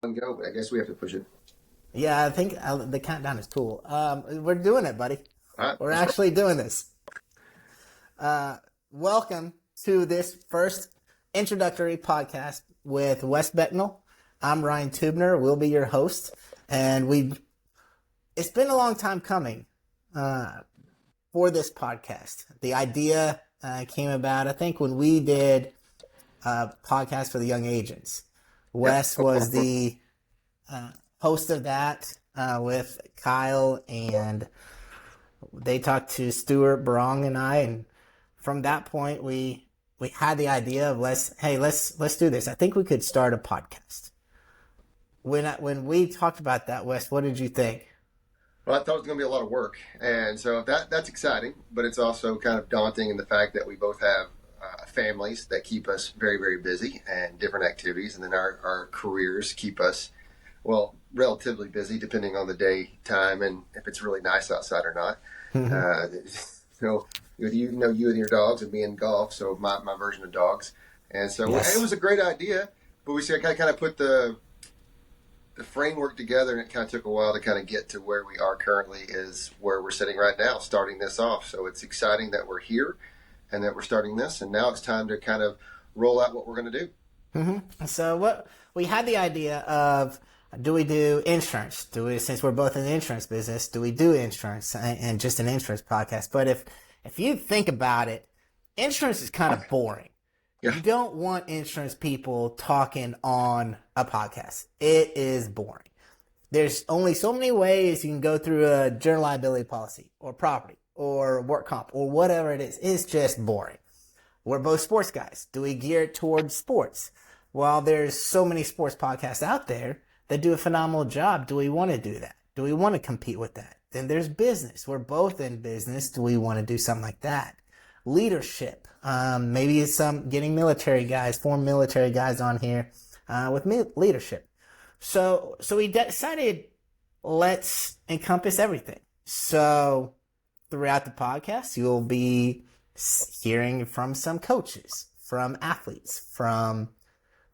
Go. I guess we have to push it. Yeah, I think the countdown is cool. We're doing it, buddy. All right, We're let's roll. actually doing this. Welcome to this first introductory podcast with Wes Becknell. I'm Ryan Tubner. We'll be your host, and it's been a long time coming for this podcast. The idea came about, I think, when we did a podcast for the young agents. Wes was the host of that with Kyle, and they talked to Stuart Barong and I, and from that point we had the idea of let's do this. I think we could start a podcast. When we talked about that, Wes, what did you think? Well, I thought it was going to be a lot of work, and so that's exciting, but it's also kind of daunting in the fact that we both have families that keep us very, very busy and different activities, and then our careers keep us, well, relatively busy depending on the day, time, and if it's really nice outside or not. So you and your dogs, and me and golf, so my version of dogs, and so Yes. it was a great idea, but we kind of put the framework together, and it kind of took a while to kind of get to where we are currently is where we're sitting right now, starting this off. So it's exciting that we're here and that we're starting this, and now it's time to kind of roll out what we're going to do. So what we had the idea of, do we do insurance? Since we're both in the insurance business, do we do insurance and just an insurance podcast? But if you think about it, insurance is kind of boring. Yeah. You don't want insurance people talking on a podcast. It is boring. There's only so many ways you can go through a general liability policy or property or work comp or whatever it is. It's just boring. We're both sports guys. Do we gear it towards sports? Well, there's so many sports podcasts out there that do a phenomenal job. Do we want to do that? Do we want to compete with that? Then there's business. We're both in business. Do we want to do something like that? Leadership. Maybe some getting former military guys on here with leadership. So we decided let's encompass everything. So throughout the podcast, you'll be hearing from some coaches, from athletes, from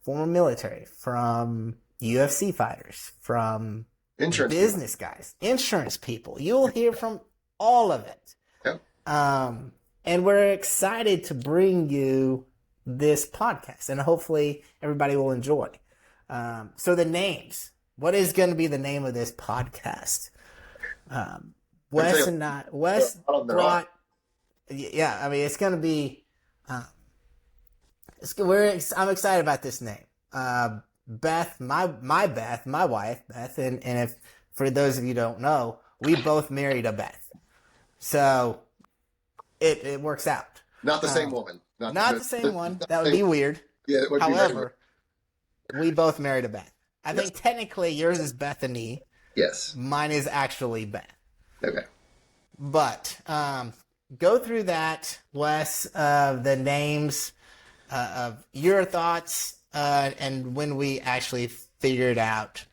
former military, from UFC fighters, from Insurance business guys, insurance people. You'll hear from all of it. Yep. And we're excited to bring you this podcast, and hopefully everybody will enjoy. So the names. What is going to be the name of this podcast? Wes brought. Yeah, I mean, it's going to be. I'm excited about this name. Beth, my wife, Beth, and if for those of you who don't know, we both married a Beth, so it works out. Not the same woman. Not the same one. That would be weird. Yeah, it would be very However, we both married a Beth. I think technically yours is Bethany. Yes. Mine is actually Beth. Okay. But go through that, Wes, the names of your thoughts, and when we actually figured out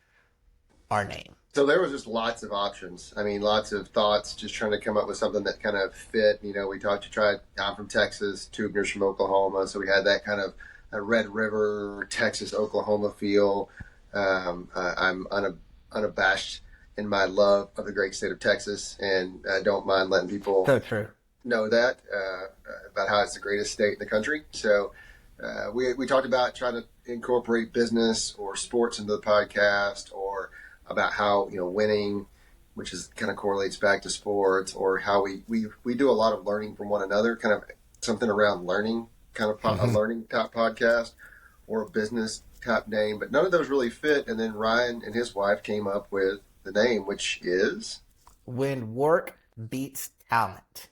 our name. So there was just lots of options. I mean, lots of thoughts, just trying to come up with something that kind of fit. You know, I'm from Texas, Tubner's from Oklahoma, so we had that kind of a Red River, Texas, Oklahoma feel. I'm unabashed in my love of the great state of Texas, and I don't mind letting people So true. know that about how it's the greatest state in the country. So we talked about trying to incorporate business or sports into the podcast, or about how winning, which is kind of correlates back to sports, or how we do a lot of learning from one another, kind of something around learning, kind of a learning type podcast or a business type name, but none of those really fit. And then Ryan and his wife came up with the name, which is When Work Beats Talent.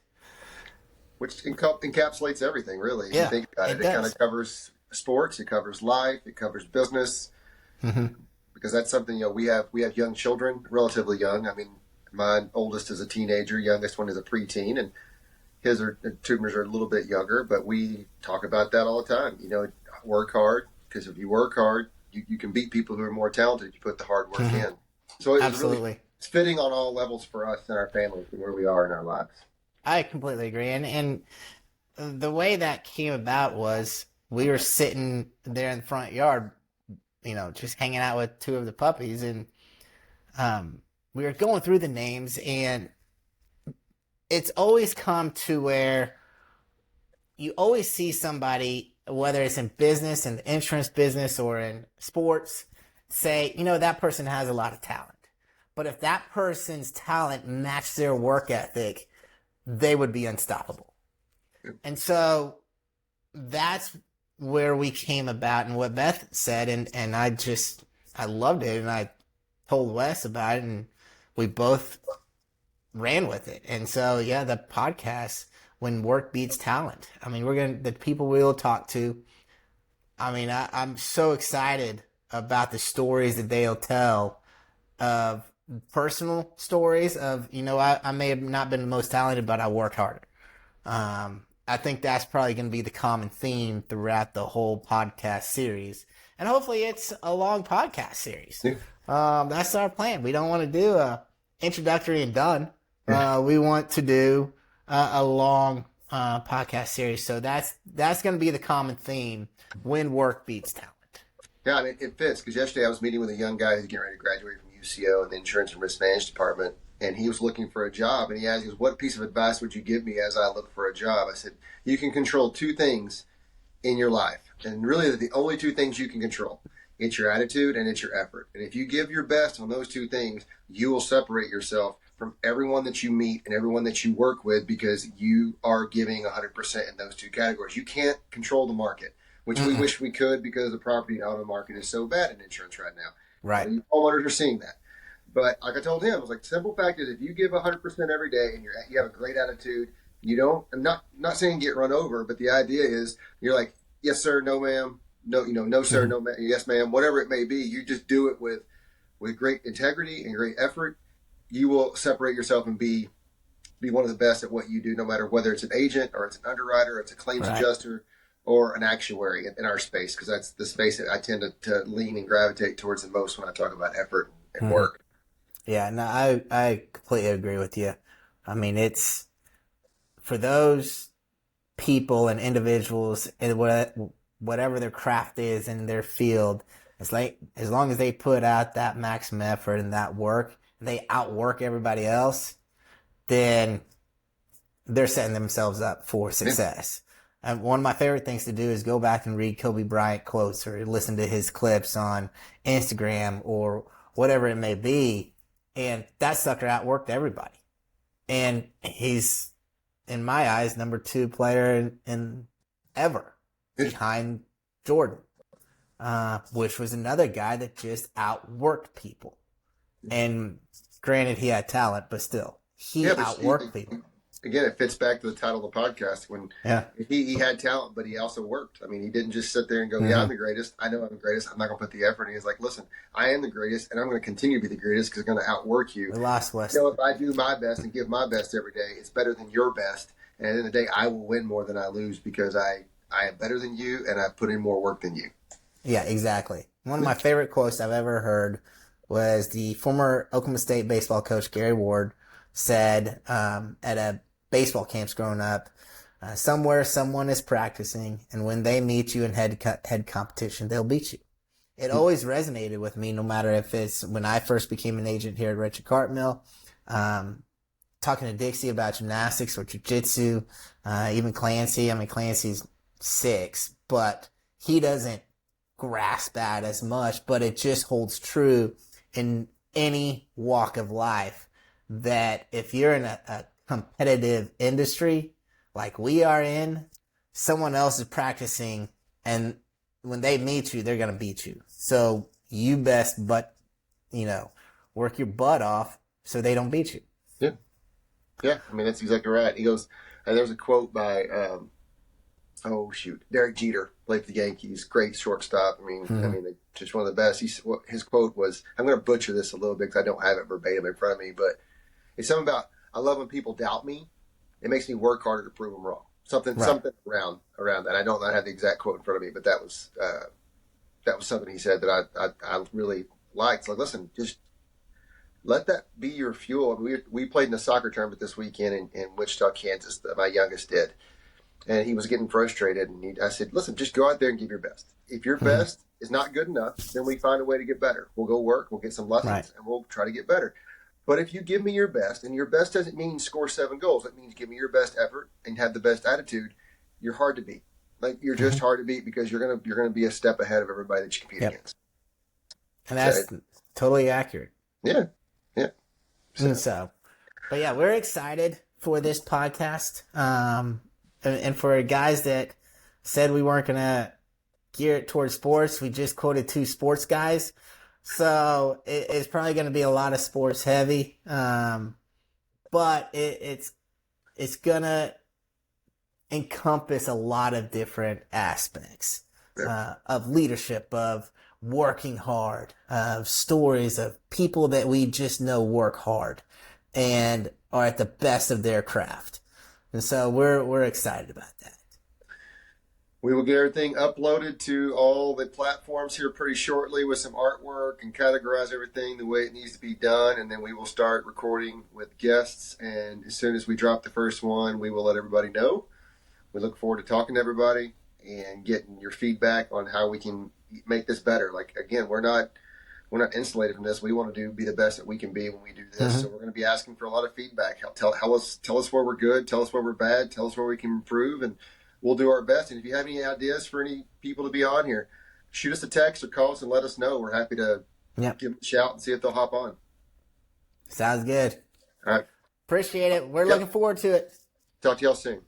which encapsulates everything, really. If Yeah, you think about it it kind does. of covers sports, it covers life, it covers business. Because that's something, we have young children, relatively young. I mean, my oldest is a teenager, youngest one is a preteen, and Tubner's are a little bit younger, but we talk about that all the time. Work hard, because if you work hard, you can beat people who are more talented if you put the hard work in. So Absolutely. It's fitting on all levels for us and our families and where we are in our lives. I completely agree. And the way that came about was we were sitting there in the front yard just hanging out with two of the puppies, and we were going through the names, and it's always come to where you always see somebody, whether it's in business, in the insurance business, or in sports, say, that person has a lot of talent. But if that person's talent matched their work ethic, they would be unstoppable. And so that's where we came about, and what Beth said, and I loved it, and I told Wes about it, and we both ran with it. And so, yeah, the podcast, When Work Beats Talent. I mean, the people we'll talk to, I mean, I'm so excited about the stories that they'll tell of personal stories of, I may have not been the most talented, but I worked harder. I think that's probably going to be the common theme throughout the whole podcast series. And hopefully it's a long podcast series. Yeah. That's our plan. We don't want to do a introductory and done. We want to do a long podcast series. So that's going to be the common theme, when work beats talent. Yeah, and it fits, because yesterday I was meeting with a young guy who's getting ready to graduate from UCO in the Insurance and Risk Management Department, and he was looking for a job, and he asked, what piece of advice would you give me as I look for a job? I said, you can control two things in your life, and really the only two things you can control. It's your attitude and it's your effort. And if you give your best on those two things, you will separate yourself from everyone that you meet and everyone that you work with, because you are giving 100% in those two categories. You can't control the market, which we wish we could, because the property and auto market is so bad in insurance right now. Right. Homeowners are seeing that. But like I told him, I was like, the simple fact is, if you give 100% every day and you have a great attitude, I'm not saying get run over, but the idea is you're like, yes, sir, no, ma'am, no, no, sir, no, ma'am, yes, ma'am, whatever it may be. You just do it with great integrity and great effort. You will separate yourself and be one of the best at what you do, no matter whether it's an agent or it's an underwriter, or it's a claims adjuster, or an actuary in our space, because that's the space that I tend to lean and gravitate towards the most when I talk about effort and work. Yeah, no, I completely agree with you. I mean, it's for those people and individuals, and whatever their craft is in their field, it's like, as long as they put out that maximum effort and that work, they outwork everybody else, then they're setting themselves up for success. And one of my favorite things to do is go back and read Kobe Bryant quotes, or listen to his clips on Instagram or whatever it may be. And that sucker outworked everybody. And he's, in my eyes, number 2 player in ever, behind Jordan, which was another guy that just outworked people. And granted, he had talent, but still, he outworked people. Again, it fits back to the title of the podcast. When he had talent, but he also worked. I mean, he didn't just sit there and go, yeah, I'm the greatest. I know I'm the greatest. I'm not going to put the effort in. He's like, listen, I am the greatest, and I'm going to continue to be the greatest, because I'm going to outwork you. We lost West. If I do my best and give my best every day, it's better than your best. And at the end of the day, I will win more than I lose, because I am better than you, and I put in more work than you. Yeah, exactly. One of my favorite quotes I've ever heard was the former Oklahoma State baseball coach, Gary Ward, said at a baseball camps growing up, somewhere someone is practicing, and when they meet you in head competition, they'll beat you. It always resonated with me, no matter if it's when I first became an agent here at Richard Cartmill, talking to Dixie about gymnastics or jiu-jitsu, even Clancy. I mean, Clancy's 6, but he doesn't grasp that as much, but it just holds true in any walk of life, that if you're in a competitive industry like we are in, someone else is practicing, and when they meet you, they're going to beat you. So you best work your butt off so they don't beat you. Yeah, I mean, that's exactly right. He goes, there's a quote by Derek Jeter, played for the Yankees, great shortstop. I mean, just one of the best. His quote was, I'm going to butcher this a little bit because I don't have it verbatim in front of me, but it's something about, I love when people doubt me. It makes me work harder to prove them wrong. Something around that. I don't have the exact quote in front of me, but that was something he said that I really liked. Like, listen, just let that be your fuel. We played in a soccer tournament this weekend in Wichita, Kansas. My youngest did. And he was getting frustrated. And I said, listen, just go out there and give your best. If you're best, is not good enough, then we find a way to get better. We'll go work, we'll get some lessons, Right. and we'll try to get better. But if you give me your best, and your best doesn't mean score 7 goals, it means give me your best effort and have the best attitude, you're hard to beat. Like, you're just hard to beat because you're gonna be a step ahead of everybody that you compete against. And that's totally accurate. Yeah. But yeah, we're excited for this podcast. And for guys that said we weren't gonna gear it towards sports, we just quoted 2 sports guys. So it's probably going to be a lot of sports heavy. But it's going to encompass a lot of different aspects of leadership, of working hard, of stories of people that we just know work hard and are at the best of their craft. And so we're excited about that. We will get everything uploaded to all the platforms here pretty shortly with some artwork and categorize everything the way it needs to be done. And then we will start recording with guests. And as soon as we drop the first one, we will let everybody know. We look forward to talking to everybody and getting your feedback on how we can make this better. Like, again, we're not insulated from this. We want to be the best that we can be when we do this. Mm-hmm. So we're going to be asking for a lot of feedback. Tell us where we're good. Tell us where we're bad. Tell us where we can improve. And we'll do our best. And if you have any ideas for any people to be on here, shoot us a text or call us and let us know. We're happy to give them a shout and see if they'll hop on. Sounds good. All right. Appreciate it. We're looking forward to it. Talk to y'all soon.